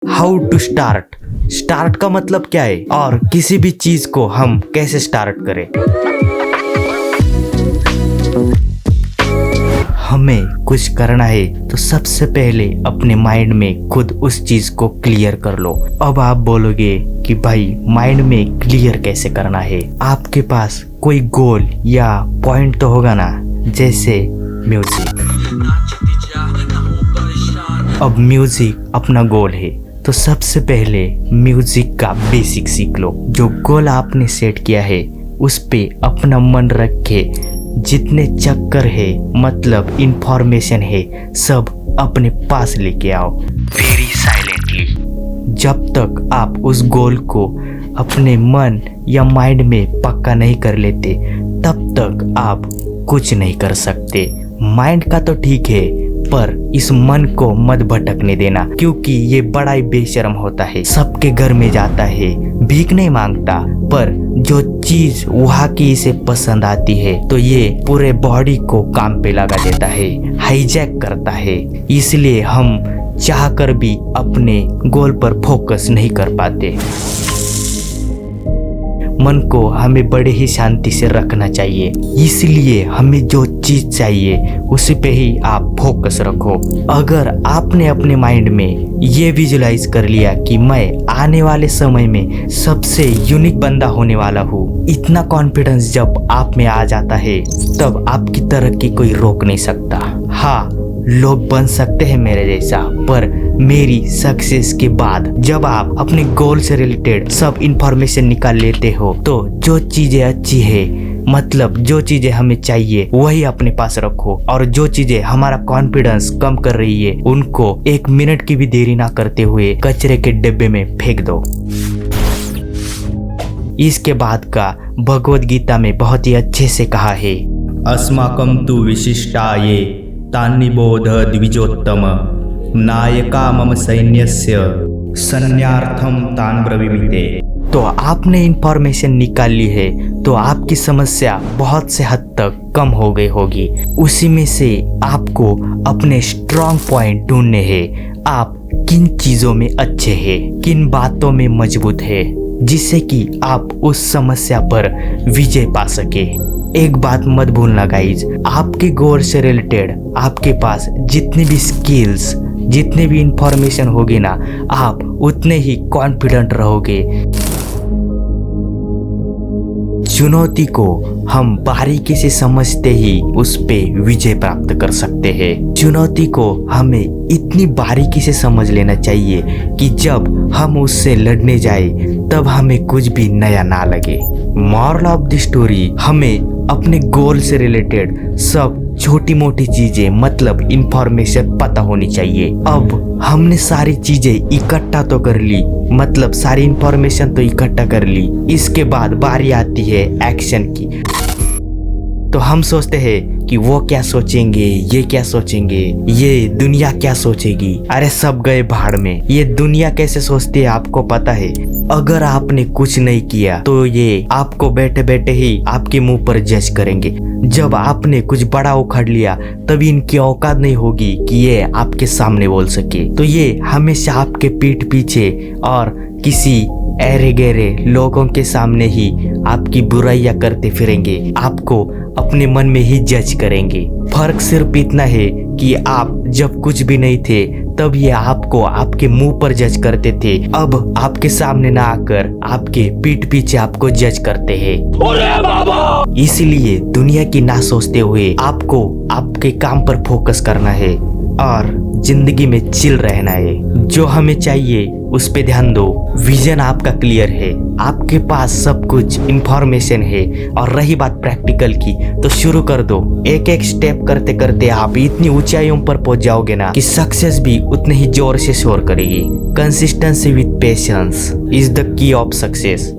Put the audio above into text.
How to start. Start का मतलब क्या है और किसी भी चीज को हम कैसे स्टार्ट करें। हमें कुछ करना है तो सबसे पहले अपने माइंड में खुद उस चीज को क्लियर कर लो। अब आप बोलोगे कि भाई माइंड में क्लियर कैसे करना है। आपके पास कोई गोल या पॉइंट तो होगा ना, जैसे म्यूजिक। अब म्यूजिक अपना गोल है तो सबसे पहले म्यूजिक का बेसिक सीख लो। जो गोल आपने सेट किया है उस पे अपना मन रख के जितने चक्कर है मतलब इंफॉर्मेशन है सब अपने पास लेके आओ वेरी साइलेंटली। जब तक आप उस गोल को अपने मन या माइंड में पक्का नहीं कर लेते तब तक आप कुछ नहीं कर सकते। माइंड का तो ठीक है पर इस मन को मत भटकने देना, क्योंकि ये बड़ा ही बेशर्म होता है। सबके घर में जाता है, भीख नहीं मांगता, पर जो चीज वहाँ की इसे पसंद आती है तो ये पूरे बॉडी को काम पे लगा देता है, हाईजैक करता है। इसलिए हम चाहकर भी अपने गोल पर फोकस नहीं कर पाते। मन को हमें बड़े ही शांति से रखना चाहिए, इसलिए हमें जो चीज चाहिए उसी पे ही आप फोकस रखो। अगर आपने अपने माइंड में ये विजुलाइज कर लिया कि मैं आने वाले समय में सबसे यूनिक बंदा होने वाला हूँ, इतना कॉन्फिडेंस जब आप में आ जाता है तब आपकी तरक्की कोई रोक नहीं सकता। हाँ, लोग बन सकते हैं मेरे जैसा, पर मेरी सक्सेस के बाद जब आप अपने गोल से रिलेटेड सब इंफॉर्मेशन निकाल लेते हो तो जो चीजें अच्छी है मतलब जो चीजें हमें चाहिए वही अपने पास रखो, और जो चीजें हमारा कॉन्फिडेंस कम कर रही है उनको 1 मिनट की भी देरी ना करते हुए कचरे के डिब्बे में फेंक दो। इसके बाद का भगवद गीता में बहुत ही अच्छे से कहा है, अस्माकं तु विशिष्टाये तान्निबोध द्विजोत्तम नायका मम सैन्यस्य सन्यार्थम तान ब्रवीमिते। तो आपने इंफॉर्मेशन निकाल ली है तो आपकी समस्या बहुत से हद तक कम हो गई होगी। उसी में से आपको अपने स्ट्रॉन्ग पॉइंट ढूंढने हैं। आप किन चीजों में अच्छे हैं, किन बातों में मजबूत है, जिससे कि आप उस समस्या पर विजय पा सके। एक बात मत भूलना गाइज, आपके गोल से रिलेटेड आपके पास जितनी भी स्किल्स जितने भी इंफॉर्मेशन होगी ना, आप उतने ही कॉन्फिडेंट रहोगे। चुनौती को हम बारीकी से समझते ही उस पे विजय प्राप्त कर सकते हैं। चुनौती को हमें इतनी बारीकी से समझ लेना चाहिए कि जब हम उससे लड़ने जाए तब हमें कुछ भी नया ना लगे। मॉरल ऑफ द स्टोरी, हमें अपने गोल से रिलेटेड सब छोटी मोटी चीजें मतलब इंफॉर्मेशन पता होनी चाहिए। अब हमने सारी चीजें इकट्ठा तो कर ली, मतलब सारी इंफॉर्मेशन तो इकट्ठा कर ली, इसके बाद बारी आती है एक्शन की। तो हम सोचते हैं कि वो क्या सोचेंगे, ये क्या सोचेंगे, ये दुनिया क्या सोचेगी। अरे सब गए भाड़ में, ये दुनिया कैसे सोचती है आपको पता है। अगर आपने कुछ नहीं किया तो ये आपको बैठे बैठे ही आपके मुंह पर जज करेंगे। जब आपने कुछ बड़ा उखाड़ लिया तभी इनकी औकात नहीं होगी कि ये आपके सामने बोल सके। तो ये हमेशा आपके पीठ पीछे और किसी ऐरे गहरे लोगों के सामने ही आपकी बुराइयां करते फिरेंगे, आपको अपने मन में ही जज करेंगे। फर्क सिर्फ इतना है कि आप जब कुछ भी नहीं थे तब ये आपको आपके मुंह पर जज करते थे, अब आपके सामने ना आकर आपके पीठ पीछे आपको जज करते हैं। इसलिए दुनिया की ना सोचते हुए आपको आपके काम पर फोकस करना है और जिंदगी में चिल रहना है। जो हमें चाहिए उस पे ध्यान दो। विजन आपका क्लियर है, आपके पास सब कुछ इंफॉर्मेशन है, और रही बात प्रैक्टिकल की तो शुरू कर दो। एक एक स्टेप करते करते आप इतनी ऊंचाइयों पर पहुंच जाओगे ना कि सक्सेस भी उतने ही जोर से शोर करेगी। Consistency with patience is the key of success.